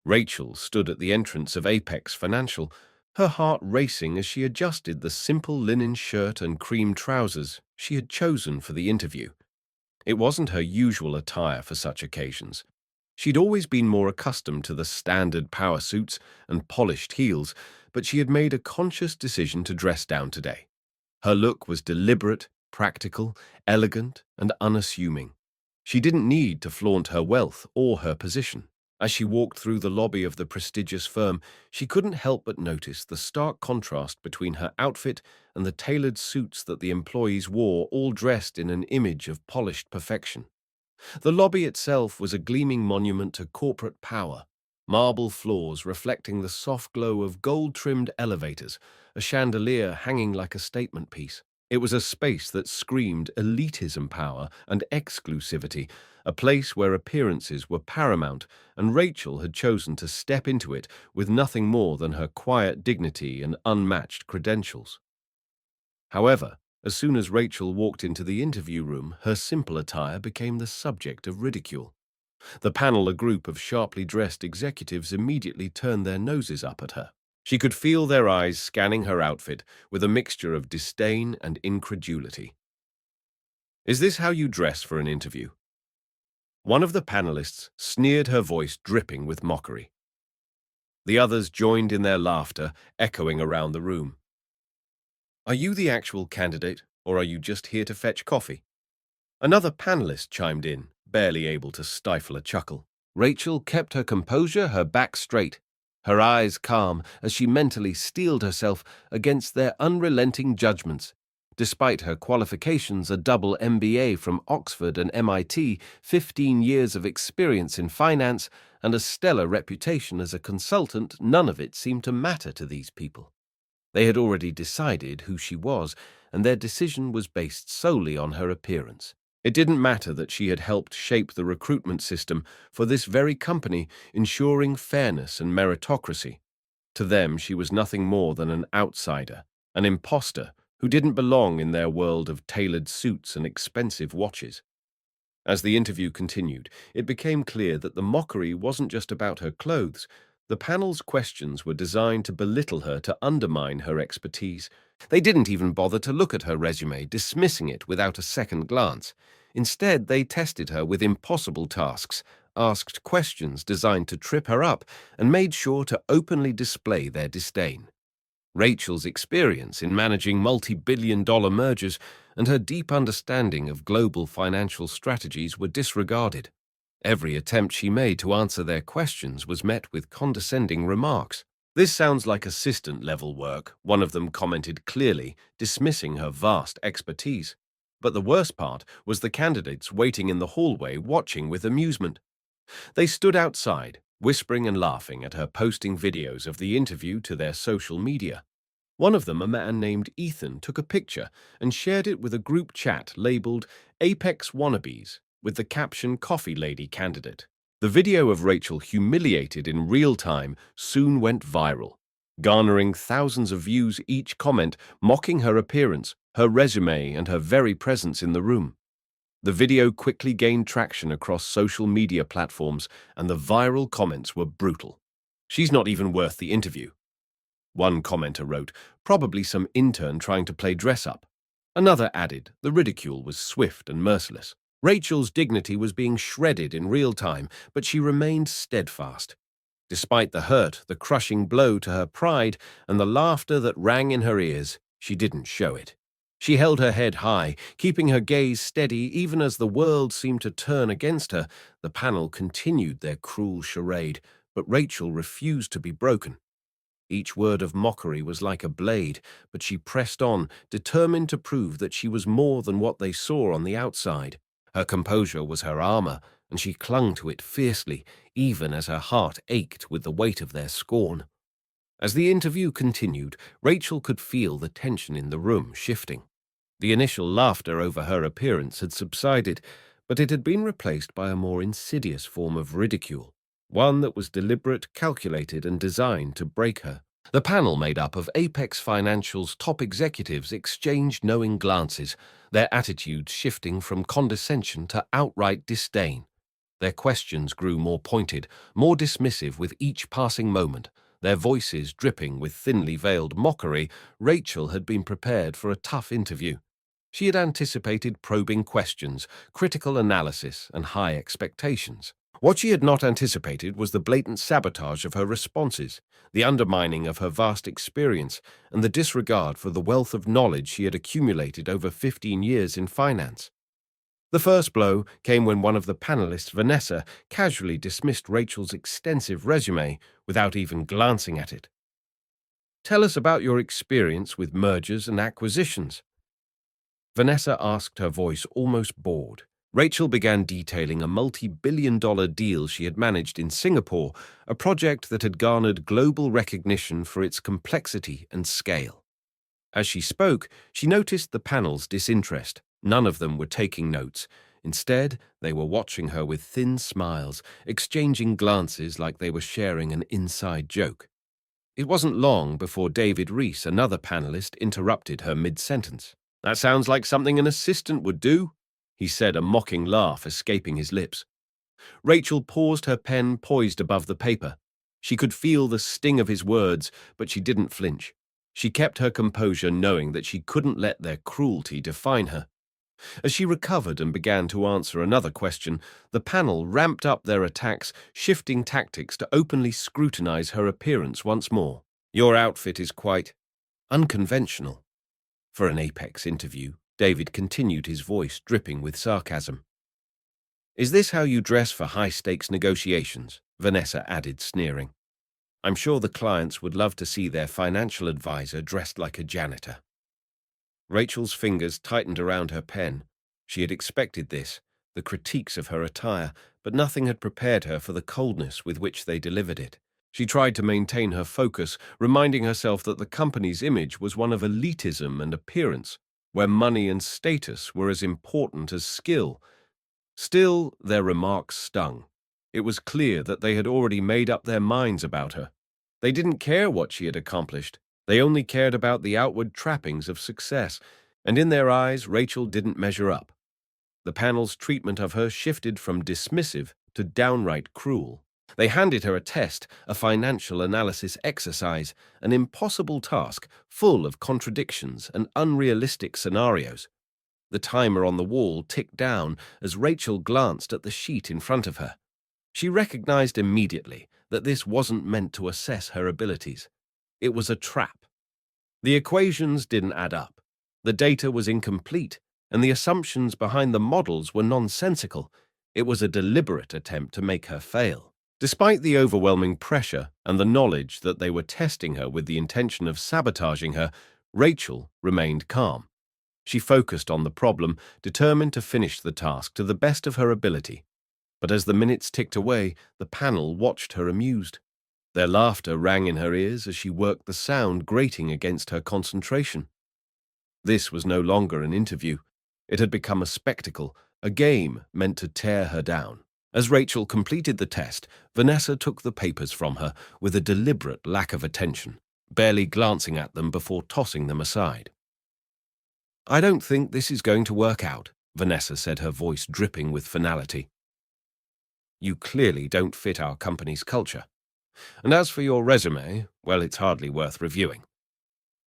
Rachel stood at the entrance of Apex Financial, her heart racing as she adjusted the simple linen shirt and cream trousers she had chosen for the interview. It wasn't her usual attire for such occasions. She'd always been more accustomed to the standard power suits and polished heels, but she had made a conscious decision to dress down today. Her look was deliberate, practical, elegant, and unassuming. She didn't need to flaunt her wealth or her position. As she walked through the lobby of the prestigious firm, she couldn't help but notice the stark contrast between her outfit and the tailored suits that the employees wore, all dressed in an image of polished perfection. The lobby itself was a gleaming monument to corporate power, marble floors reflecting the soft glow of gold-trimmed elevators, a chandelier hanging like a statement piece. It was a space that screamed elitism power and exclusivity, a place where appearances were paramount, and Rachel had chosen to step into it with nothing more than her quiet dignity and unmatched credentials. However, as soon as Rachel walked into the interview room, her simple attire became the subject of ridicule. The panel, a group of sharply dressed executives, immediately turned their noses up at her. She could feel their eyes scanning her outfit with a mixture of disdain and incredulity. "Is this how you dress for an interview?" One of the panelists sneered, her voice dripping with mockery. The others joined in their laughter, echoing around the room. "Are you the actual candidate, or are you just here to fetch coffee?" Another panelist chimed in, barely able to stifle a chuckle. Rachel kept her composure, her back straight, her eyes calm as she mentally steeled herself against their unrelenting judgments. Despite her qualifications, a double MBA from Oxford and MIT, 15 years of experience in finance, and a stellar reputation as a consultant, none of it seemed to matter to these people. They had already decided who she was, and their decision was based solely on her appearance. It didn't matter that she had helped shape the recruitment system for this very company, ensuring fairness and meritocracy. To them, she was nothing more than an outsider, an imposter who didn't belong in their world of tailored suits and expensive watches. As the interview continued, it became clear that the mockery wasn't just about her clothes. The panel's questions were designed to belittle her, to undermine her expertise. They didn't even bother to look at her resume, dismissing it without a second glance. Instead, they tested her with impossible tasks, asked questions designed to trip her up, and made sure to openly display their disdain. Rachel's experience in managing multi-billion-dollar mergers and her deep understanding of global financial strategies were disregarded. Every attempt she made to answer their questions was met with condescending remarks. "This sounds like assistant-level work," one of them commented clearly, dismissing her vast expertise. But the worst part was the candidates waiting in the hallway, watching with amusement. They stood outside, whispering and laughing at her, posting videos of the interview to their social media. One of them, a man named Ethan, took a picture and shared it with a group chat labeled Apex Wannabes, with the caption "Coffee Lady Candidate." The video of Rachel humiliated in real time soon went viral, garnering thousands of views, each comment mocking her appearance, her resume, and her very presence in the room. The video quickly gained traction across social media platforms, and the viral comments were brutal. "She's not even worth the interview," one commenter wrote, "probably some intern trying to play dress-up." Another added, the ridicule was swift and merciless. Rachel's dignity was being shredded in real time, but she remained steadfast. Despite the hurt, the crushing blow to her pride, and the laughter that rang in her ears, she didn't show it. She held her head high, keeping her gaze steady even as the world seemed to turn against her. The panel continued their cruel charade, but Rachel refused to be broken. Each word of mockery was like a blade, but she pressed on, determined to prove that she was more than what they saw on the outside. Her composure was her armor, and she clung to it fiercely, even as her heart ached with the weight of their scorn. As the interview continued, Rachel could feel the tension in the room shifting. The initial laughter over her appearance had subsided, but it had been replaced by a more insidious form of ridicule, one that was deliberate, calculated, and designed to break her. The panel, made up of Apex Financial's top executives, exchanged knowing glances, their attitudes shifting from condescension to outright disdain. Their questions grew more pointed, more dismissive with each passing moment. Their voices dripping with thinly veiled mockery. Rachel had been prepared for a tough interview. She had anticipated probing questions, critical analysis, and high expectations. What she had not anticipated was the blatant sabotage of her responses, the undermining of her vast experience, and the disregard for the wealth of knowledge she had accumulated over 15 years in finance. The first blow came when one of the panelists, Vanessa, casually dismissed Rachel's extensive resume without even glancing at it. "Tell us about your experience with mergers and acquisitions," Vanessa asked, her voice almost bored. Rachel began detailing a multi-billion-dollar deal she had managed in Singapore, a project that had garnered global recognition for its complexity and scale. As she spoke, she noticed the panel's disinterest. None of them were taking notes. Instead, they were watching her with thin smiles, exchanging glances like they were sharing an inside joke. It wasn't long before David Rees, another panelist, interrupted her mid-sentence. "That sounds like something an assistant would do," he said, a mocking laugh escaping his lips. Rachel paused, her pen poised above the paper. She could feel the sting of his words, but she didn't flinch. She kept her composure, knowing that she couldn't let their cruelty define her. As she recovered and began to answer another question, the panel ramped up their attacks, shifting tactics to openly scrutinize her appearance once more. "Your outfit is quite unconventional for an Apex interview," David continued, his voice dripping with sarcasm. "Is this how you dress for high-stakes negotiations?" Vanessa added, sneering. "I'm sure the clients would love to see their financial advisor dressed like a janitor." Rachel's fingers tightened around her pen. She had expected this, the critiques of her attire, but nothing had prepared her for the coldness with which they delivered it. She tried to maintain her focus, reminding herself that the company's image was one of elitism and appearance, where money and status were as important as skill. Still, their remarks stung. It was clear that they had already made up their minds about her. They didn't care what she had accomplished. They only cared about the outward trappings of success, and in their eyes, Rachel didn't measure up. The panel's treatment of her shifted from dismissive to downright cruel. They handed her a test, a financial analysis exercise, an impossible task full of contradictions and unrealistic scenarios. The timer on the wall ticked down as Rachel glanced at the sheet in front of her. She recognized immediately that this wasn't meant to assess her abilities. It was a trap. The equations didn't add up. The data was incomplete, and the assumptions behind the models were nonsensical. It was a deliberate attempt to make her fail. Despite the overwhelming pressure and the knowledge that they were testing her with the intention of sabotaging her, Rachel remained calm. She focused on the problem, determined to finish the task to the best of her ability. But as the minutes ticked away, the panel watched her amused. Their laughter rang in her ears as she worked the sound grating against her concentration. This was no longer an interview. It had become a spectacle, a game meant to tear her down. As Rachel completed the test, Vanessa took the papers from her with a deliberate lack of attention, barely glancing at them before tossing them aside. "I don't think this is going to work out," Vanessa said, her voice dripping with finality. "You clearly don't fit our company's culture. And as for your resume, well, it's hardly worth reviewing."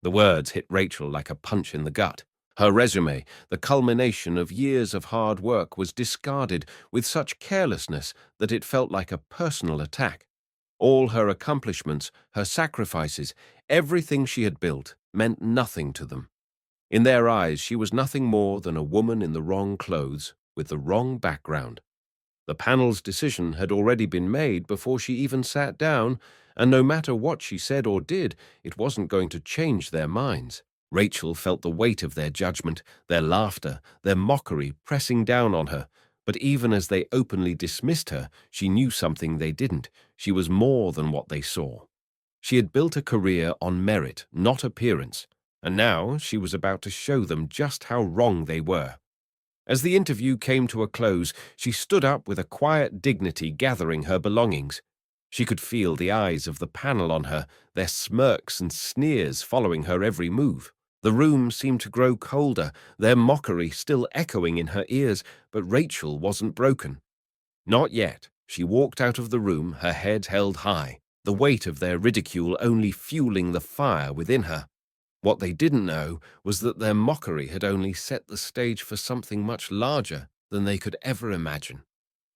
The words hit Rachel like a punch in the gut. Her resume, the culmination of years of hard work, was discarded with such carelessness that it felt like a personal attack. All her accomplishments, her sacrifices, everything she had built meant nothing to them. In their eyes, she was nothing more than a woman in the wrong clothes with the wrong background. The panel's decision had already been made before she even sat down, and no matter what she said or did, it wasn't going to change their minds. Rachel felt the weight of their judgment, their laughter, their mockery pressing down on her. But even as they openly dismissed her, she knew something they didn't. She was more than what they saw. She had built a career on merit, not appearance, and now she was about to show them just how wrong they were. As the interview came to a close, she stood up with a quiet dignity, gathering her belongings. She could feel the eyes of the panel on her, their smirks and sneers following her every move. The room seemed to grow colder, their mockery still echoing in her ears, but Rachel wasn't broken. Not yet. She walked out of the room, her head held high, the weight of their ridicule only fueling the fire within her. What they didn't know was that their mockery had only set the stage for something much larger than they could ever imagine.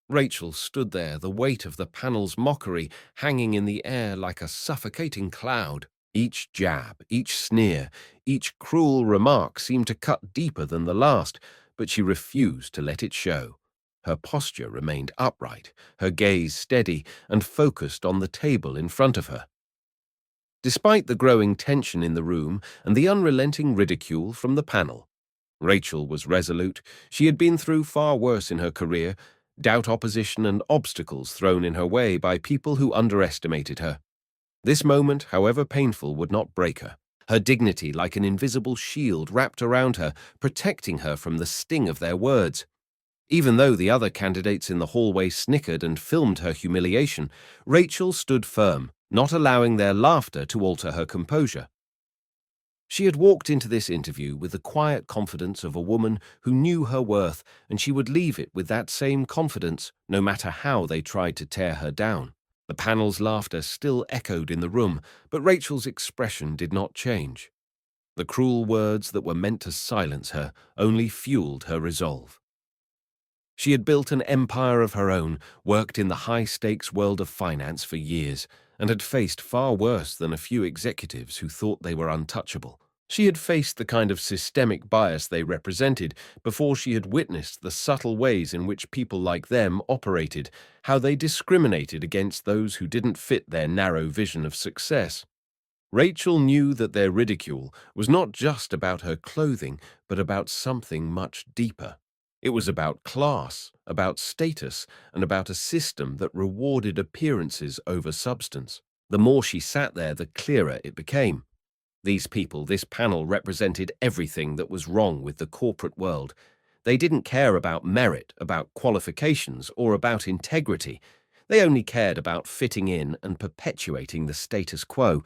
Rachel stood there, the weight of the panel's mockery hanging in the air like a suffocating cloud. Each jab, each sneer, each cruel remark seemed to cut deeper than the last, but she refused to let it show. Her posture remained upright, her gaze steady and focused on the table in front of her. Despite the growing tension in the room and the unrelenting ridicule from the panel, Rachel was resolute. She had been through far worse in her career, doubt, opposition, and obstacles thrown in her way by people who underestimated her. This moment, however painful, would not break her. Her dignity, like an invisible shield, wrapped around her, protecting her from the sting of their words. Even though the other candidates in the hallway snickered and filmed her humiliation, Rachel stood firm, not allowing their laughter to alter her composure. She had walked into this interview with the quiet confidence of a woman who knew her worth, and she would leave it with that same confidence, no matter how they tried to tear her down. The panel's laughter still echoed in the room, but Rachel's expression did not change. The cruel words that were meant to silence her only fueled her resolve. She had built an empire of her own, worked in the high-stakes world of finance for years, and had faced far worse than a few executives who thought they were untouchable. She had faced the kind of systemic bias they represented before she had witnessed the subtle ways in which people like them operated, how they discriminated against those who didn't fit their narrow vision of success. Rachel knew that their ridicule was not just about her clothing, but about something much deeper. It was about class, about status, and about a system that rewarded appearances over substance. The more she sat there, the clearer it became. These people, this panel, represented everything that was wrong with the corporate world. They didn't care about merit, about qualifications, or about integrity. They only cared about fitting in and perpetuating the status quo.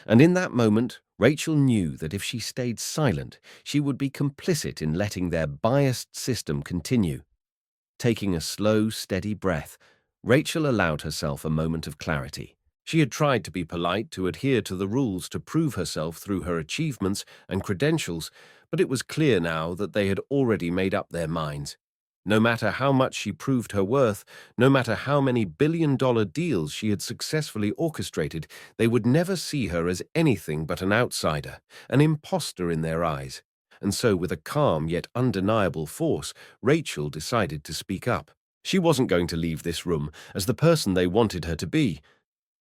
And in that moment, Rachel knew that if she stayed silent, she would be complicit in letting their biased system continue. Taking a slow, steady breath, Rachel allowed herself a moment of clarity. She had tried to be polite, to adhere to the rules, to prove herself through her achievements and credentials, but it was clear now that they had already made up their minds. No matter how much she proved her worth, no matter how many billion-dollar deals she had successfully orchestrated, they would never see her as anything but an outsider, an imposter in their eyes. And so, with a calm yet undeniable force, Rachel decided to speak up. She wasn't going to leave this room as the person they wanted her to be,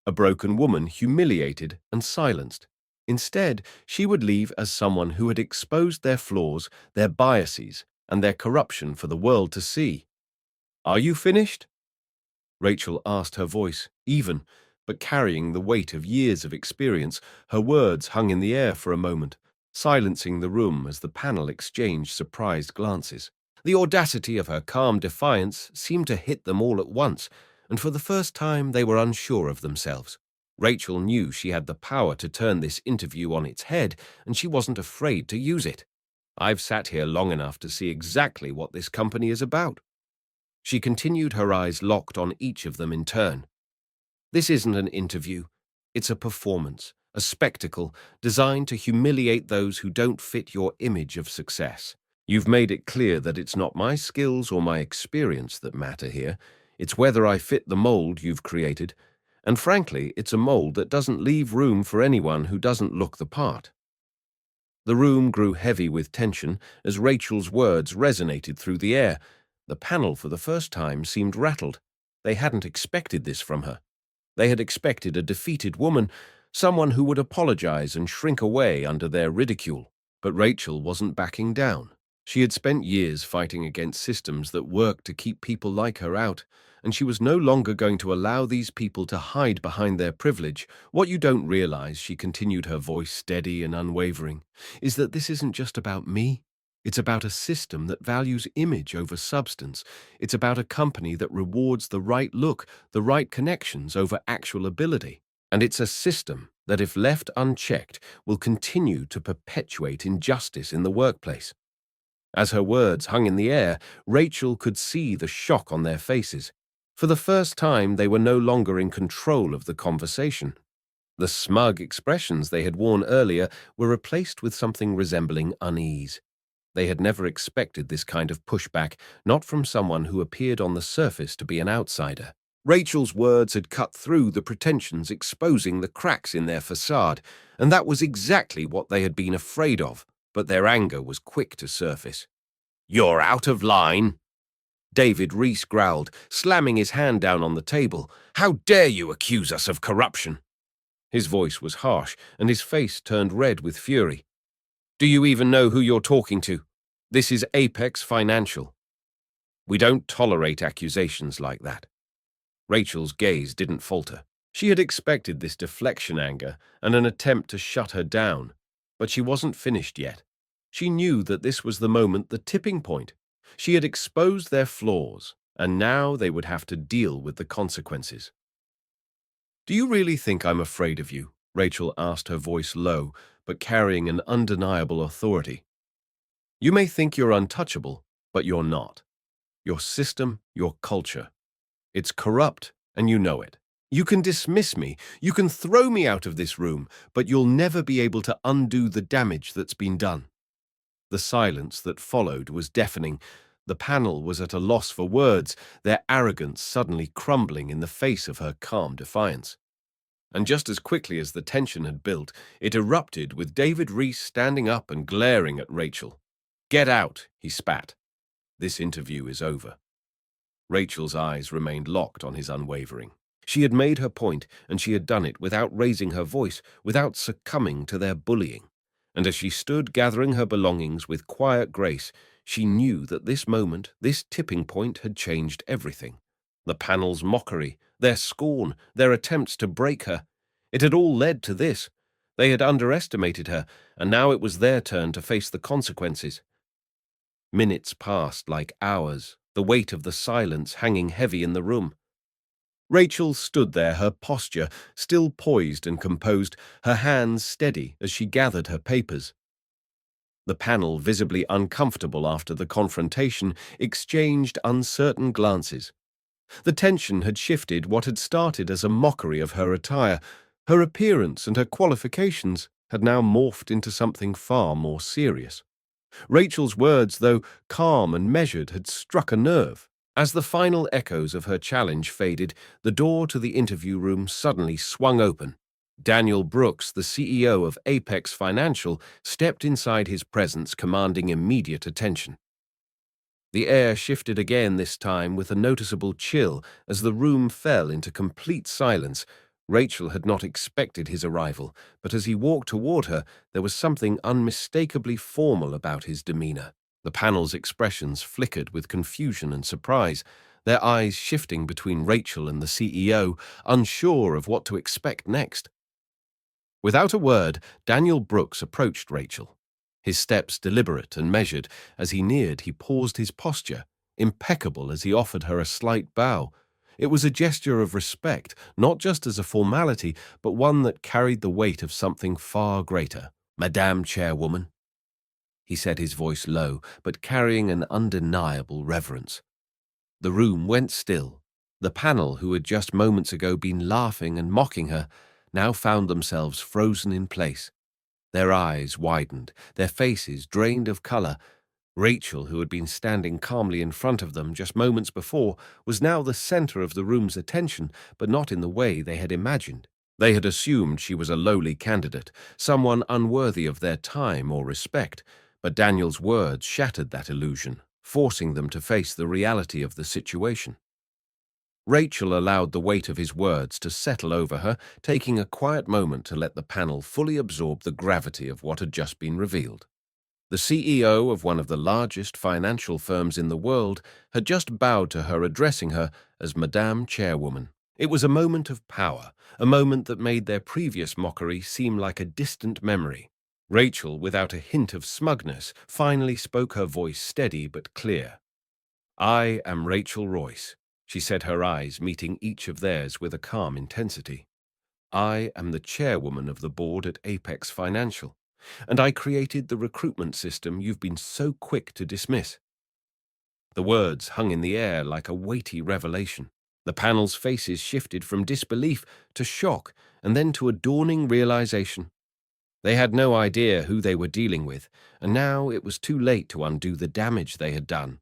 a broken woman, humiliated and silenced. Instead, she would leave as someone who had exposed their flaws, their biases, and their corruption for the world to see. "Are you finished?" Rachel asked, her voice even, but carrying the weight of years of experience. Her words hung in the air for a moment, silencing the room as the panel exchanged surprised glances. The audacity of her calm defiance seemed to hit them all at once, and for the first time they were unsure of themselves. Rachel knew she had the power to turn this interview on its head, and she wasn't afraid to use it. "I've sat here long enough to see exactly what this company is about." She continued, her eyes locked on each of them in turn. "This isn't an interview. It's a performance, a spectacle designed to humiliate those who don't fit your image of success. You've made it clear that it's not my skills or my experience that matter here. It's whether I fit the mold you've created. And frankly, it's a mold that doesn't leave room for anyone who doesn't look the part." The room grew heavy with tension as Rachel's words resonated through the air. The panel, for the first time, seemed rattled. They hadn't expected this from her. They had expected a defeated woman, someone who would apologize and shrink away under their ridicule. But Rachel wasn't backing down. She had spent years fighting against systems that worked to keep people like her out, and she was no longer going to allow these people to hide behind their privilege. "What you don't realize," she continued, her voice steady and unwavering, "is that this isn't just about me. It's about a system that values image over substance. It's about a company that rewards the right look, the right connections over actual ability. And it's a system that, if left unchecked, will continue to perpetuate injustice in the workplace." As her words hung in the air, Rachel could see the shock on their faces. For the first time, they were no longer in control of the conversation. The smug expressions they had worn earlier were replaced with something resembling unease. They had never expected this kind of pushback, not from someone who appeared on the surface to be an outsider. Rachel's words had cut through the pretensions, exposing the cracks in their facade, and that was exactly what they had been afraid of, but their anger was quick to surface. "You're out of line," David Reese growled, slamming his hand down on the table. "How dare you accuse us of corruption?" His voice was harsh, and his face turned red with fury. "Do you even know who you're talking to? This is Apex Financial. We don't tolerate accusations like that." Rachel's gaze didn't falter. She had expected this deflection anger and an attempt to shut her down, but she wasn't finished yet. She knew that this was the moment, the tipping point. She had exposed their flaws, and now they would have to deal with the consequences. "Do you really think I'm afraid of you?" Rachel asked, her voice low, but carrying an undeniable authority. "You may think you're untouchable, but you're not. Your system, your culture. It's corrupt, and you know it. You can dismiss me, you can throw me out of this room, but you'll never be able to undo the damage that's been done." The silence that followed was deafening. The panel was at a loss for words, their arrogance suddenly crumbling in the face of her calm defiance. And just as quickly as the tension had built, it erupted with David Reese standing up and glaring at Rachel. "Get out," he spat. "This interview is over." Rachel's eyes remained locked on his unwavering. She had made her point, and she had done it without raising her voice, without succumbing to their bullying. And as she stood gathering her belongings with quiet grace, she knew that this moment, this tipping point, had changed everything. The panel's mockery, their scorn, their attempts to break her. It had all led to this. They had underestimated her, and now it was their turn to face the consequences. Minutes passed like hours, the weight of the silence hanging heavy in the room. Rachel stood there, her posture still poised and composed, her hands steady as she gathered her papers. The panel, visibly uncomfortable after the confrontation, exchanged uncertain glances. The tension had shifted. What had started as a mockery of her attire, her appearance and her qualifications, had now morphed into something far more serious. Rachel's words, though calm and measured, had struck a nerve. As the final echoes of her challenge faded, the door to the interview room suddenly swung open. Daniel Brooks, the CEO of Apex Financial, stepped inside his presence, commanding immediate attention. The air shifted again, this time with a noticeable chill, as the room fell into complete silence. Rachel had not expected his arrival, but as he walked toward her, there was something unmistakably formal about his demeanor. The panel's expressions flickered with confusion and surprise, their eyes shifting between Rachel and the CEO, unsure of what to expect next. Without a word, Daniel Brooks approached Rachel. His steps deliberate and measured. As he neared, he paused, his posture impeccable as he offered her a slight bow. It was a gesture of respect, not just as a formality, but one that carried the weight of something far greater. "Madame Chairwoman," he said, his voice low, but carrying an undeniable reverence. The room went still. The panel, who had just moments ago been laughing and mocking her, now found themselves frozen in place. Their eyes widened, their faces drained of color. Rachel, who had been standing calmly in front of them just moments before, was now the center of the room's attention, but not in the way they had imagined. They had assumed she was a lowly candidate, someone unworthy of their time or respect, but Daniel's words shattered that illusion, forcing them to face the reality of the situation. Rachel allowed the weight of his words to settle over her, taking a quiet moment to let the panel fully absorb the gravity of what had just been revealed. The CEO of one of the largest financial firms in the world had just bowed to her, addressing her as Madame Chairwoman. It was a moment of power, a moment that made their previous mockery seem like a distant memory. Rachel, without a hint of smugness, finally spoke, her voice steady but clear. "I am Rachel Royce," she said, her eyes meeting each of theirs with a calm intensity. "I am the chairwoman of the board at Apex Financial, and I created the recruitment system you've been so quick to dismiss." The words hung in the air like a weighty revelation. The panel's faces shifted from disbelief to shock and then to a dawning realization. They had no idea who they were dealing with, and now it was too late to undo the damage they had done.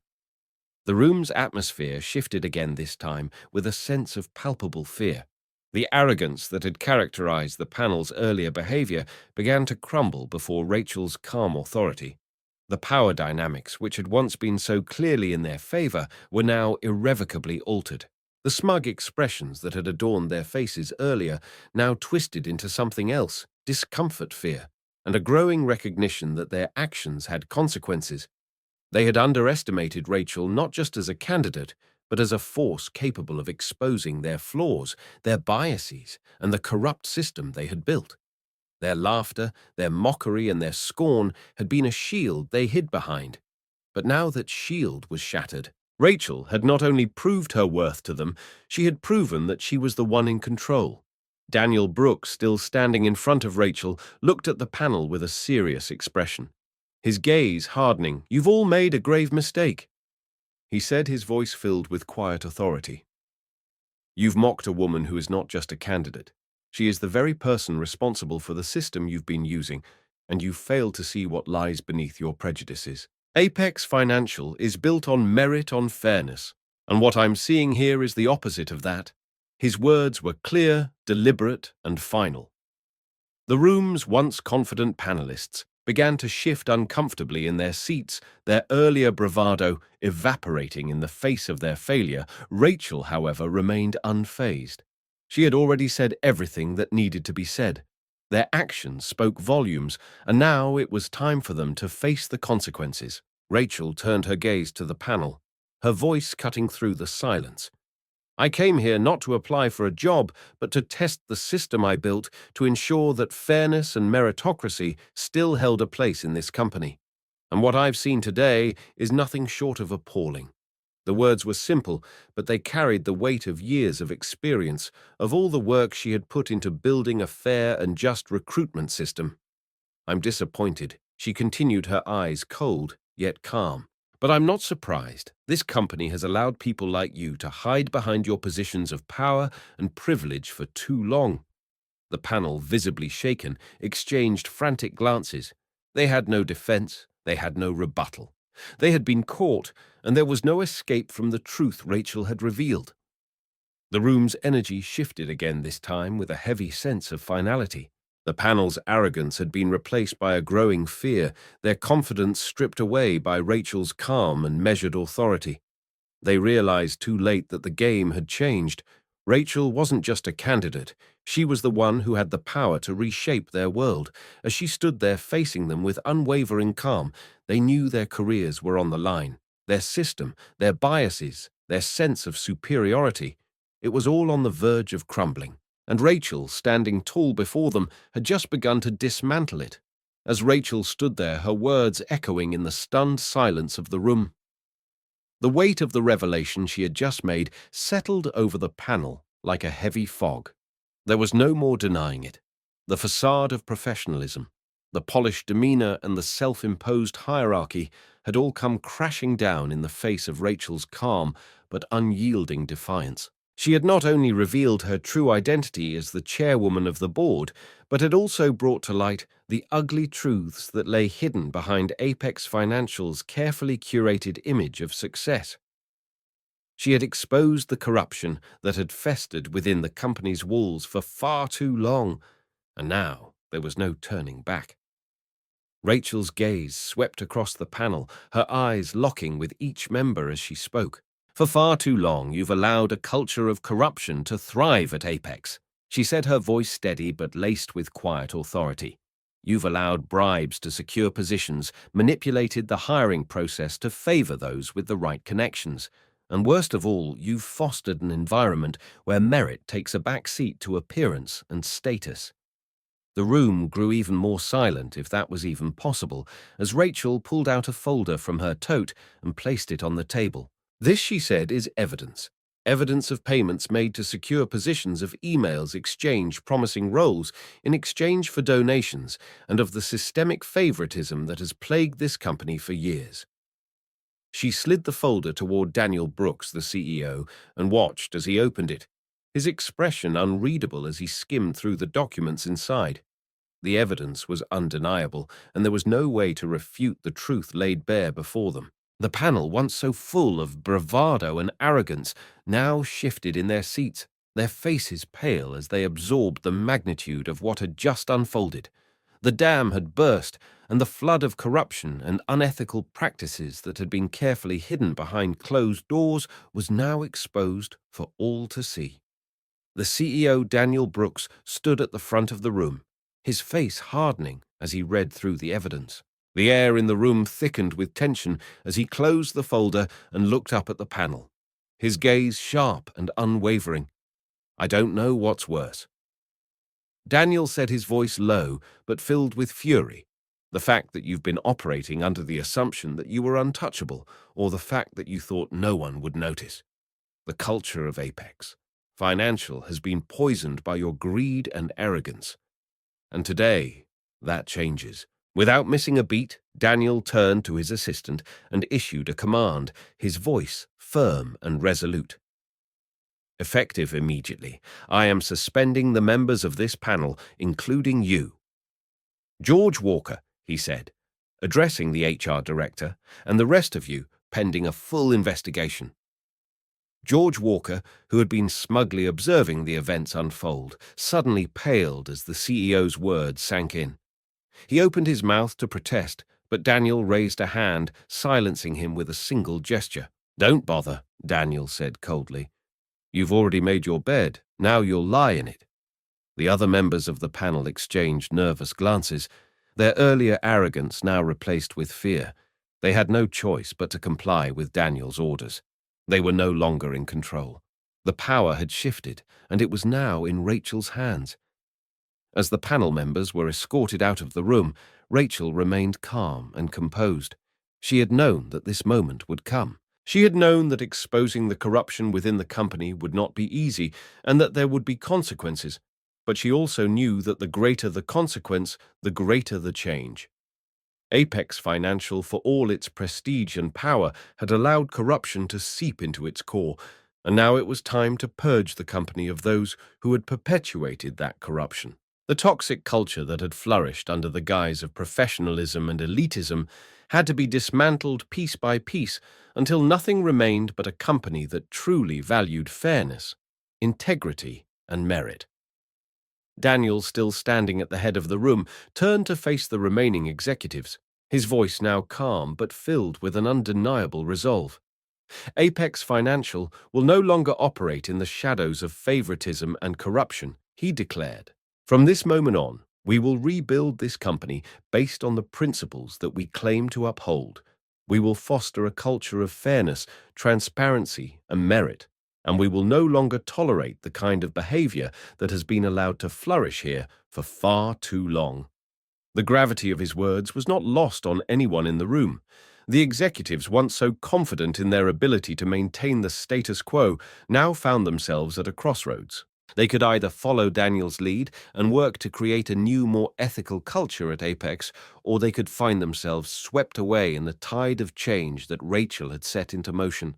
The room's atmosphere shifted again this time with a sense of palpable fear. The arrogance that had characterized the panel's earlier behavior began to crumble before Rachel's calm authority. The power dynamics, which had once been so clearly in their favor, were now irrevocably altered. The smug expressions that had adorned their faces earlier now twisted into something else, discomfort, fear, and a growing recognition that their actions had consequences. They had underestimated Rachel not just as a candidate, but as a force capable of exposing their flaws, their biases, and the corrupt system they had built. Their laughter, their mockery, and their scorn had been a shield they hid behind. But now that shield was shattered, Rachel had not only proved her worth to them, she had proven that she was the one in control. Daniel Brooks, still standing in front of Rachel, looked at the panel with a serious expression. His gaze hardening. "You've all made a grave mistake," he said, his voice filled with quiet authority. "You've mocked a woman who is not just a candidate. She is the very person responsible for the system you've been using, and you've failed to see what lies beneath your prejudices. Apex Financial is built on merit, on fairness, and what I'm seeing here is the opposite of that." His words were clear, deliberate, and final. The room's once confident panelists began to shift uncomfortably in their seats, their earlier bravado evaporating in the face of their failure. Rachel, however, remained unfazed. She had already said everything that needed to be said. Their actions spoke volumes, and now it was time for them to face the consequences. Rachel turned her gaze to the panel, her voice cutting through the silence. "I came here not to apply for a job, but to test the system I built to ensure that fairness and meritocracy still held a place in this company. And what I've seen today is nothing short of appalling." The words were simple, but they carried the weight of years of experience, of all the work she had put into building a fair and just recruitment system. "I'm disappointed," she continued, her eyes cold, yet calm. "But I'm not surprised. This company has allowed people like you to hide behind your positions of power and privilege for too long." The panel, visibly shaken, exchanged frantic glances. They had no defense, they had no rebuttal. They had been caught, and there was no escape from the truth Rachel had revealed. The room's energy shifted again, this time with a heavy sense of finality. The panel's arrogance had been replaced by a growing fear, their confidence stripped away by Rachel's calm and measured authority. They realized too late that the game had changed. Rachel wasn't just a candidate. She was the one who had the power to reshape their world. As she stood there facing them with unwavering calm, they knew their careers were on the line. Their system, their biases, their sense of superiority. It was all on the verge of crumbling. And Rachel, standing tall before them, had just begun to dismantle it. As Rachel stood there, her words echoing in the stunned silence of the room, the weight of the revelation she had just made settled over the panel like a heavy fog. There was no more denying it. The facade of professionalism, the polished demeanor, and the self-imposed hierarchy had all come crashing down in the face of Rachel's calm but unyielding defiance. She had not only revealed her true identity as the chairwoman of the board, but had also brought to light the ugly truths that lay hidden behind Apex Financial's carefully curated image of success. She had exposed the corruption that had festered within the company's walls for far too long, and now there was no turning back. Rachel's gaze swept across the panel, her eyes locking with each member as she spoke. "For far too long, you've allowed a culture of corruption to thrive at Apex," she said, her voice steady but laced with quiet authority. "You've allowed bribes to secure positions, manipulated the hiring process to favor those with the right connections. And worst of all, you've fostered an environment where merit takes a back seat to appearance and status." The room grew even more silent, if that was even possible, as Rachel pulled out a folder from her tote and placed it on the table. "This," she said, "is evidence. Evidence of payments made to secure positions, of emails exchanged promising roles in exchange for donations, and of the systemic favoritism that has plagued this company for years." She slid the folder toward Daniel Brooks, the CEO, and watched as he opened it, his expression unreadable as he skimmed through the documents inside. The evidence was undeniable, and there was no way to refute the truth laid bare before them. The panel, once so full of bravado and arrogance, now shifted in their seats, their faces pale as they absorbed the magnitude of what had just unfolded. The dam had burst, and the flood of corruption and unethical practices that had been carefully hidden behind closed doors was now exposed for all to see. The CEO, Daniel Brooks, stood at the front of the room, his face hardening as he read through the evidence. The air in the room thickened with tension as he closed the folder and looked up at the panel, his gaze sharp and unwavering. "I don't know what's worse." Daniel said, his voice low but filled with fury. "The fact that you've been operating under the assumption that you were untouchable, or the fact that you thought no one would notice. The culture of Apex Financial has been poisoned by your greed and arrogance. And today, that changes." Without missing a beat, Daniel turned to his assistant and issued a command, his voice firm and resolute. "Effective immediately, I am suspending the members of this panel, including you. George Walker," he said, addressing the HR director, "and the rest of you, pending a full investigation." George Walker, who had been smugly observing the events unfold, suddenly paled as the CEO's words sank in. He opened his mouth to protest, but Daniel raised a hand, silencing him with a single gesture. "Don't bother," Daniel said coldly. "You've already made your bed. Now you'll lie in it." The other members of the panel exchanged nervous glances, their earlier arrogance now replaced with fear. They had no choice but to comply with Daniel's orders. They were no longer in control. The power had shifted, and it was now in Rachel's hands. As the panel members were escorted out of the room, Rachel remained calm and composed. She had known that this moment would come. She had known that exposing the corruption within the company would not be easy and that there would be consequences. But she also knew that the greater the consequence, the greater the change. Apex Financial, for all its prestige and power, had allowed corruption to seep into its core, and now it was time to purge the company of those who had perpetuated that corruption. The toxic culture that had flourished under the guise of professionalism and elitism had to be dismantled piece by piece until nothing remained but a company that truly valued fairness, integrity, and merit. Daniel, still standing at the head of the room, turned to face the remaining executives, his voice now calm but filled with an undeniable resolve. Apex Financial will no longer operate in the shadows of favoritism and corruption, he declared. From this moment on, we will rebuild this company based on the principles that we claim to uphold. We will foster a culture of fairness, transparency, and merit, and we will no longer tolerate the kind of behavior that has been allowed to flourish here for far too long. The gravity of his words was not lost on anyone in the room. The executives, once so confident in their ability to maintain the status quo, now found themselves at a crossroads. They could either follow Daniel's lead and work to create a new, more ethical culture at Apex, or they could find themselves swept away in the tide of change that Rachel had set into motion.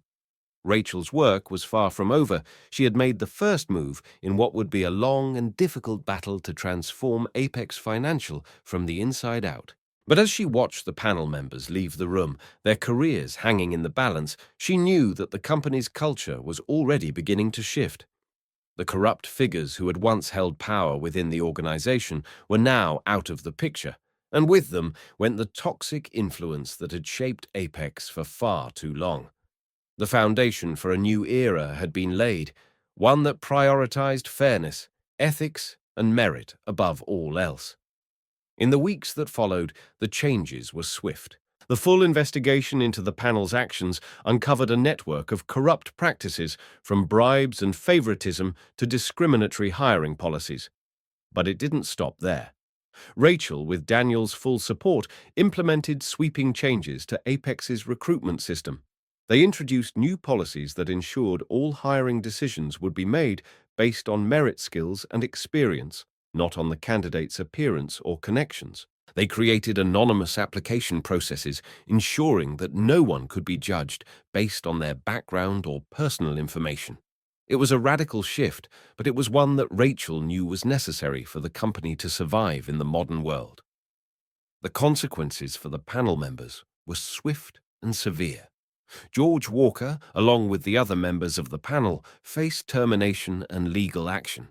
Rachel's work was far from over. She had made the first move in what would be a long and difficult battle to transform Apex Financial from the inside out. But as she watched the panel members leave the room, their careers hanging in the balance, she knew that the company's culture was already beginning to shift. The corrupt figures who had once held power within the organization were now out of the picture, and with them went the toxic influence that had shaped Apex for far too long. The foundation for a new era had been laid, one that prioritized fairness, ethics, and merit above all else. In the weeks that followed, the changes were swift. The full investigation into the panel's actions uncovered a network of corrupt practices, from bribes and favoritism to discriminatory hiring policies. But it didn't stop there. Rachel, with Daniel's full support, implemented sweeping changes to Apex's recruitment system. They introduced new policies that ensured all hiring decisions would be made based on merit, skills, and experience, not on the candidate's appearance or connections. They created anonymous application processes, ensuring that no one could be judged based on their background or personal information. It was a radical shift, but it was one that Rachel knew was necessary for the company to survive in the modern world. The consequences for the panel members were swift and severe. George Walker, along with the other members of the panel, faced termination and legal action.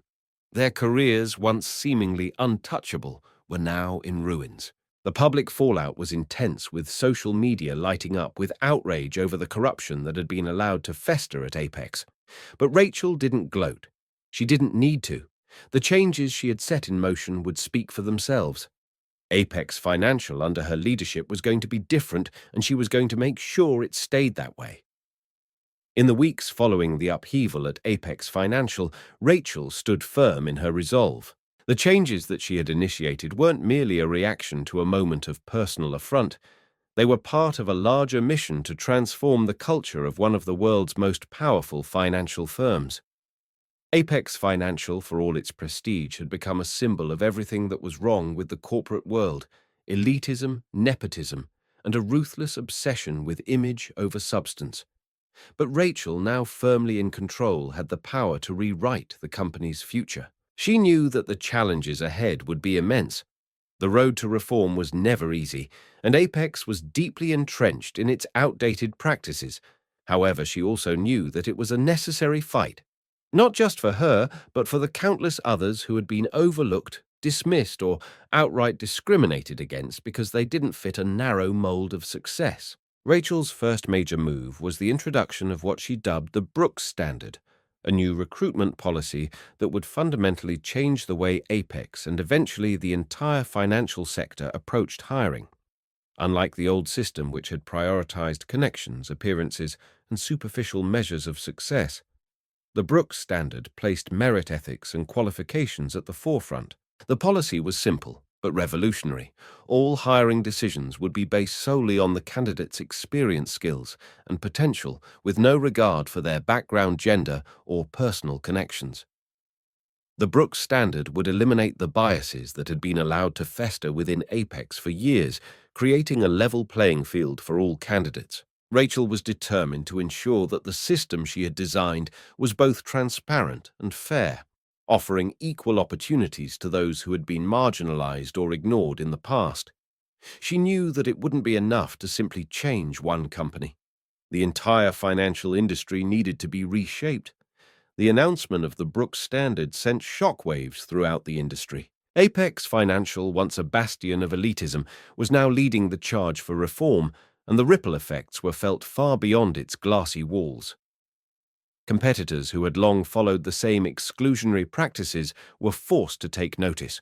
Their careers, once seemingly untouchable, were now in ruins. The public fallout was intense, with social media lighting up with outrage over the corruption that had been allowed to fester at Apex. But Rachel didn't gloat. She didn't need to. The changes she had set in motion would speak for themselves. Apex Financial, under her leadership, was going to be different, and she was going to make sure it stayed that way. In the weeks following the upheaval at Apex Financial, Rachel stood firm in her resolve. The changes that she had initiated weren't merely a reaction to a moment of personal affront. They were part of a larger mission to transform the culture of one of the world's most powerful financial firms. Apex Financial, for all its prestige, had become a symbol of everything that was wrong with the corporate world: elitism, nepotism, and a ruthless obsession with image over substance. But Rachel, now firmly in control, had the power to rewrite the company's future. She knew that the challenges ahead would be immense. The road to reform was never easy, and Apex was deeply entrenched in its outdated practices. However, she also knew that it was a necessary fight, not just for her, but for the countless others who had been overlooked, dismissed, or outright discriminated against because they didn't fit a narrow mold of success. Rachel's first major move was the introduction of what she dubbed the Brooks Standard, a new recruitment policy that would fundamentally change the way Apex and eventually the entire financial sector approached hiring. Unlike the old system, which had prioritized connections, appearances, and superficial measures of success, the Brooks Standard placed merit ethics and qualifications at the forefront. The policy was simple but revolutionary. All hiring decisions would be based solely on the candidate's experience, skills, and potential, with no regard for their background, gender, or personal connections. The Brooks Standard would eliminate the biases that had been allowed to fester within Apex for years, creating a level playing field for all candidates. Rachel was determined to ensure that the system she had designed was both transparent and fair, offering equal opportunities to those who had been marginalized or ignored in the past. She knew that it wouldn't be enough to simply change one company. The entire financial industry needed to be reshaped. The announcement of the Brooks Standard sent shockwaves throughout the industry. Apex Financial, once a bastion of elitism, was now leading the charge for reform, and the ripple effects were felt far beyond its glassy walls. Competitors who had long followed the same exclusionary practices were forced to take notice.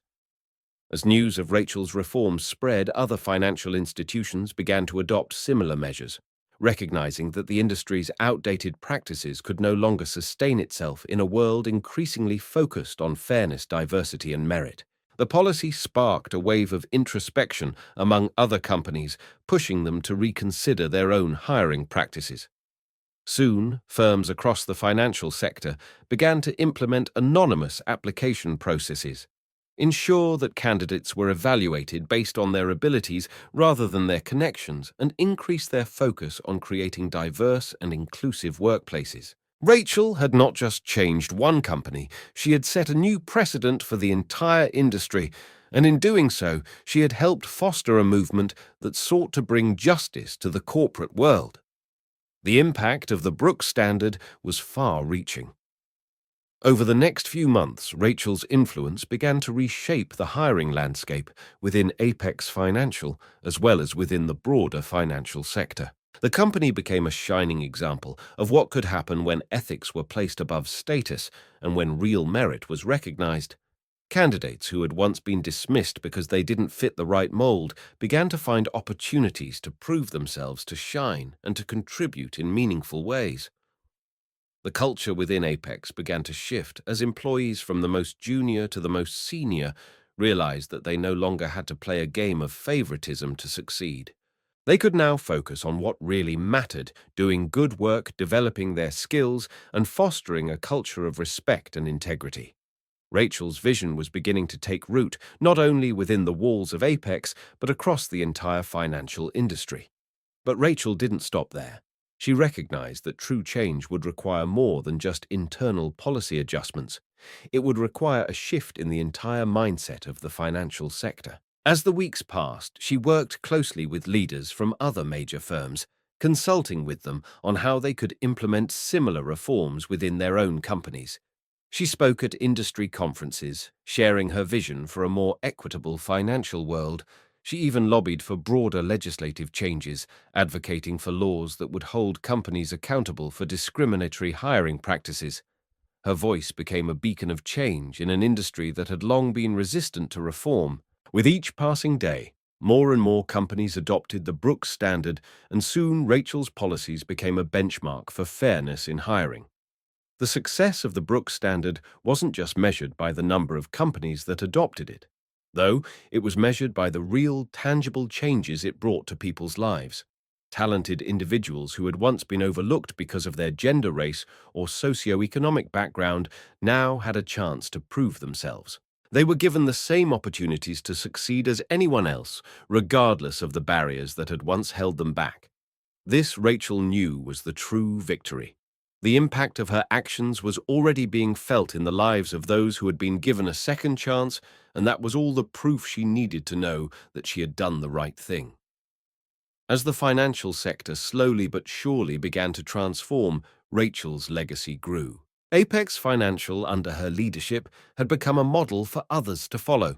As news of Rachel's reforms spread, other financial institutions began to adopt similar measures, recognizing that the industry's outdated practices could no longer sustain itself in a world increasingly focused on fairness, diversity, and merit. The policy sparked a wave of introspection among other companies, pushing them to reconsider their own hiring practices. Soon, firms across the financial sector began to implement anonymous application processes, ensure that candidates were evaluated based on their abilities rather than their connections, and increase their focus on creating diverse and inclusive workplaces. Rachel had not just changed one company, she had set a new precedent for the entire industry, and in doing so, she had helped foster a movement that sought to bring justice to the corporate world. The impact of the Brooks Standard was far-reaching. Over the next few months, Rachel's influence began to reshape the hiring landscape within Apex Financial as well as within the broader financial sector. The company became a shining example of what could happen when ethics were placed above status and when real merit was recognized. Candidates who had once been dismissed because they didn't fit the right mold began to find opportunities to prove themselves, to shine, and to contribute in meaningful ways. The culture within Apex began to shift as employees from the most junior to the most senior realized that they no longer had to play a game of favoritism to succeed. They could now focus on what really mattered, doing good work, developing their skills, and fostering a culture of respect and integrity. Rachel's vision was beginning to take root, not only within the walls of Apex, but across the entire financial industry. But Rachel didn't stop there. She recognized that true change would require more than just internal policy adjustments. It would require a shift in the entire mindset of the financial sector. As the weeks passed, she worked closely with leaders from other major firms, consulting with them on how they could implement similar reforms within their own companies. She spoke at industry conferences, sharing her vision for a more equitable financial world. She even lobbied for broader legislative changes, advocating for laws that would hold companies accountable for discriminatory hiring practices. Her voice became a beacon of change in an industry that had long been resistant to reform. With each passing day, more and more companies adopted the Brooks Standard, and soon Rachel's policies became a benchmark for fairness in hiring. The success of the Brooks Standard wasn't just measured by the number of companies that adopted it, though it was measured by the real, tangible changes it brought to people's lives. Talented individuals who had once been overlooked because of their gender, race, or socioeconomic background now had a chance to prove themselves. They were given the same opportunities to succeed as anyone else, regardless of the barriers that had once held them back. This, Rachel knew, was the true victory. The impact of her actions was already being felt in the lives of those who had been given a second chance, and that was all the proof she needed to know that she had done the right thing. As the financial sector slowly but surely began to transform, Rachel's legacy grew. Apex Financial, under her leadership, had become a model for others to follow.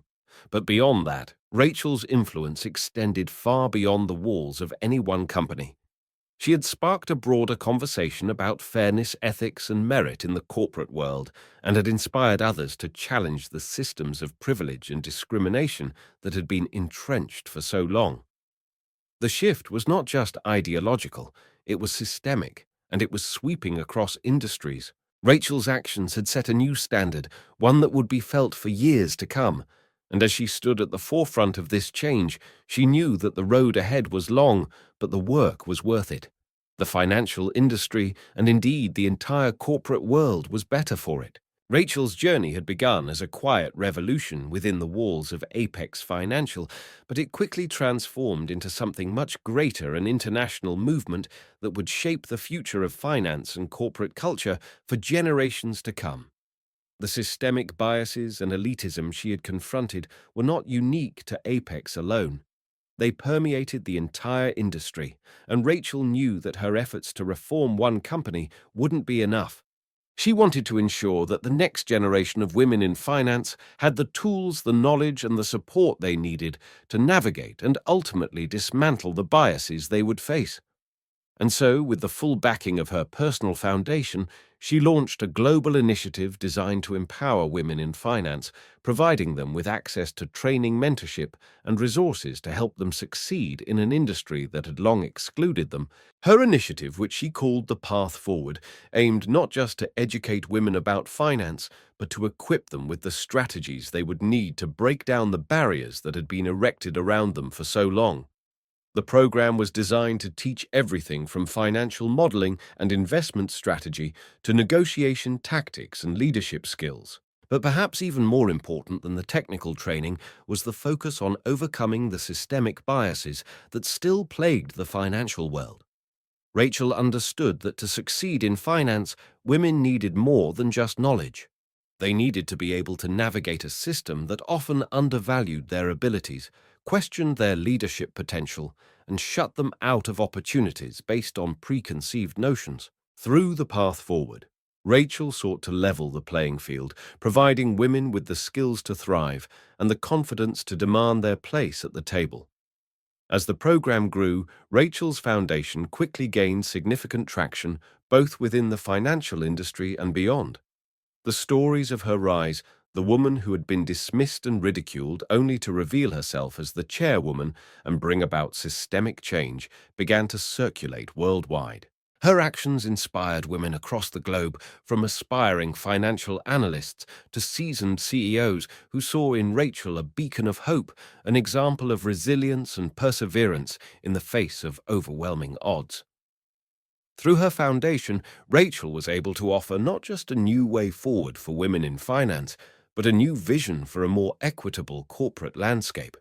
But beyond that, Rachel's influence extended far beyond the walls of any one company. She had sparked a broader conversation about fairness, ethics, and merit in the corporate world, and had inspired others to challenge the systems of privilege and discrimination that had been entrenched for so long. The shift was not just ideological, it was systemic, and it was sweeping across industries. Rachel's actions had set a new standard, one that would be felt for years to come, and as she stood at the forefront of this change, she knew that the road ahead was long, but the work was worth it. The financial industry, and indeed the entire corporate world, was better for it. Rachel's journey had begun as a quiet revolution within the walls of Apex Financial, but it quickly transformed into something much greater, an international movement that would shape the future of finance and corporate culture for generations to come. The systemic biases and elitism she had confronted were not unique to Apex alone. They permeated the entire industry, and Rachel knew that her efforts to reform one company wouldn't be enough. She wanted to ensure that the next generation of women in finance had the tools, the knowledge, and the support they needed to navigate and ultimately dismantle the biases they would face. And so, with the full backing of her personal foundation, she launched a global initiative designed to empower women in finance, providing them with access to training, mentorship, and resources to help them succeed in an industry that had long excluded them. Her initiative, which she called The Path Forward, aimed not just to educate women about finance, but to equip them with the strategies they would need to break down the barriers that had been erected around them for so long. The program was designed to teach everything from financial modeling and investment strategy to negotiation tactics and leadership skills. But perhaps even more important than the technical training was the focus on overcoming the systemic biases that still plagued the financial world. Rachel understood that to succeed in finance, women needed more than just knowledge. They needed to be able to navigate a system that often undervalued their abilities, questioned their leadership potential, and shut them out of opportunities based on preconceived notions. Through The Path Forward, Rachel sought to level the playing field, providing women with the skills to thrive and the confidence to demand their place at the table. As the program grew, Rachel's foundation quickly gained significant traction both within the financial industry and beyond. The stories of her rise, the woman who had been dismissed and ridiculed only to reveal herself as the chairwoman and bring about systemic change, began to circulate worldwide. Her actions inspired women across the globe, from aspiring financial analysts to seasoned CEOs who saw in Rachel a beacon of hope, an example of resilience and perseverance in the face of overwhelming odds. Through her foundation, Rachel was able to offer not just a new way forward for women in finance, but a new vision for a more equitable corporate landscape.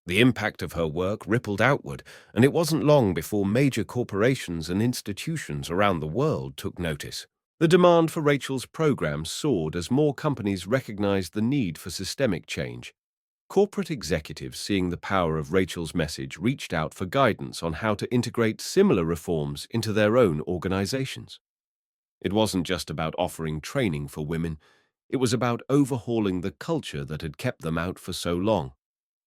The impact of her work rippled outward, and it wasn't long before major corporations and institutions around the world took notice. The demand for Rachel's program soared as more companies recognized the need for systemic change. Corporate executives, seeing the power of Rachel's message, reached out for guidance on how to integrate similar reforms into their own organizations. It wasn't just about offering training for women, it was about overhauling the culture that had kept them out for so long.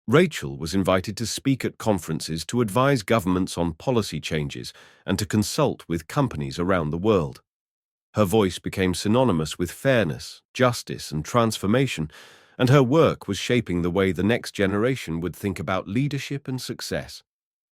Rachel was invited to speak at conferences to advise governments on policy changes and to consult with companies around the world. Her voice became synonymous with fairness, justice, and transformation, and her work was shaping the way the next generation would think about leadership and success.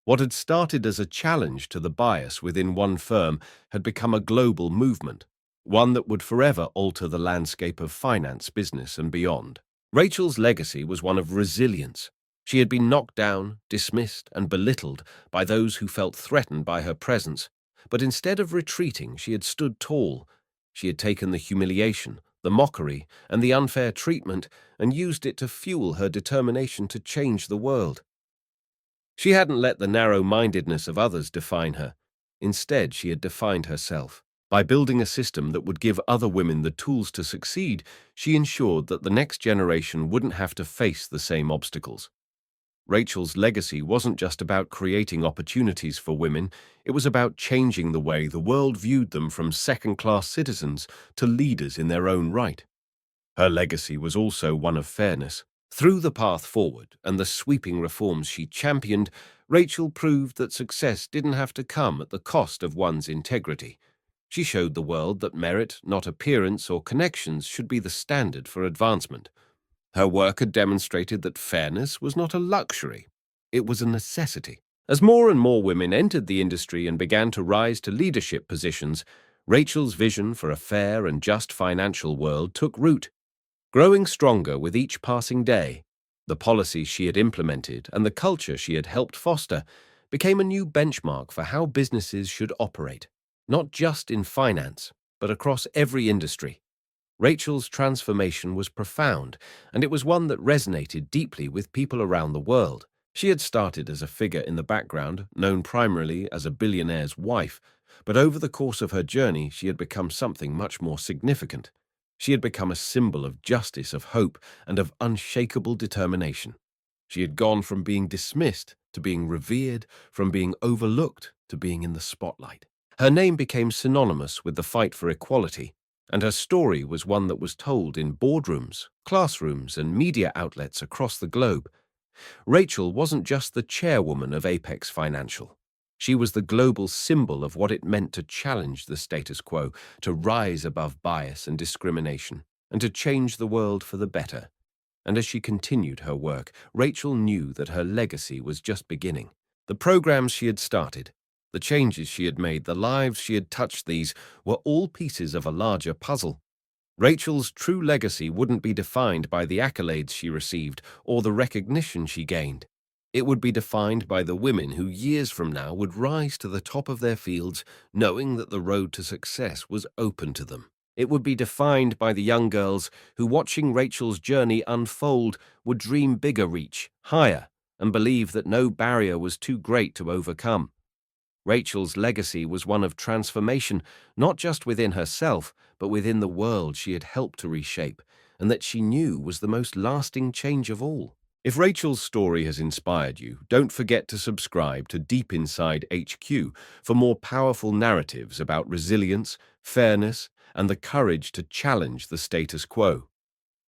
What had started as a challenge to the bias within one firm had become a global movement, one that would forever alter the landscape of finance, business, and beyond. Rachel's legacy was one of resilience. She had been knocked down, dismissed, and belittled by those who felt threatened by her presence, but instead of retreating, she had stood tall. She had taken the humiliation, the mockery, and the unfair treatment and used it to fuel her determination to change the world. She hadn't let the narrow-mindedness of others define her. Instead, she had defined herself. By building a system that would give other women the tools to succeed, she ensured that the next generation wouldn't have to face the same obstacles. Rachel's legacy wasn't just about creating opportunities for women, it was about changing the way the world viewed them from second-class citizens to leaders in their own right. Her legacy was also one of fairness. Through the path forward and the sweeping reforms she championed, Rachel proved that success didn't have to come at the cost of one's integrity. She showed the world that merit, not appearance or connections, should be the standard for advancement. Her work had demonstrated that fairness was not a luxury, it was a necessity. As more and more women entered the industry and began to rise to leadership positions, Rachel's vision for a fair and just financial world took root. Growing stronger with each passing day, the policies she had implemented and the culture she had helped foster became a new benchmark for how businesses should operate, not just in finance, but across every industry. Rachel's transformation was profound, and it was one that resonated deeply with people around the world. She had started as a figure in the background, known primarily as a billionaire's wife, but over the course of her journey, she had become something much more significant. She had become a symbol of justice, of hope, and of unshakable determination. She had gone from being dismissed to being revered, from being overlooked to being in the spotlight. Her name became synonymous with the fight for equality, and her story was one that was told in boardrooms, classrooms, and media outlets across the globe. Rachel wasn't just the chairwoman of Apex Financial. She was the global symbol of what it meant to challenge the status quo, to rise above bias and discrimination, and to change the world for the better. And as she continued her work, Rachel knew that her legacy was just beginning. The programs she had started, the changes she had made, the lives she had touched, these were all pieces of a larger puzzle. Rachel's true legacy wouldn't be defined by the accolades she received or the recognition she gained. It would be defined by the women who years from now would rise to the top of their fields, knowing that the road to success was open to them. It would be defined by the young girls who, watching Rachel's journey unfold, would dream bigger, reach higher, and believe that no barrier was too great to overcome. Rachel's legacy was one of transformation, not just within herself, but within the world she had helped to reshape, and that she knew was the most lasting change of all. If Rachel's story has inspired you, don't forget to subscribe to Deep Inside HQ for more powerful narratives about resilience, fairness, and the courage to challenge the status quo.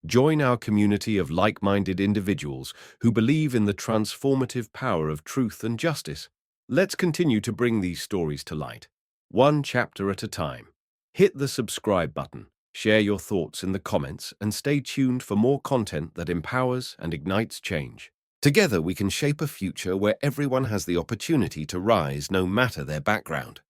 Join our community of like-minded individuals who believe in the transformative power of truth and justice. Let's continue to bring these stories to light, one chapter at a time. Hit the subscribe button, share your thoughts in the comments, and stay tuned for more content that empowers and ignites change. Together we can shape a future where everyone has the opportunity to rise no matter their background.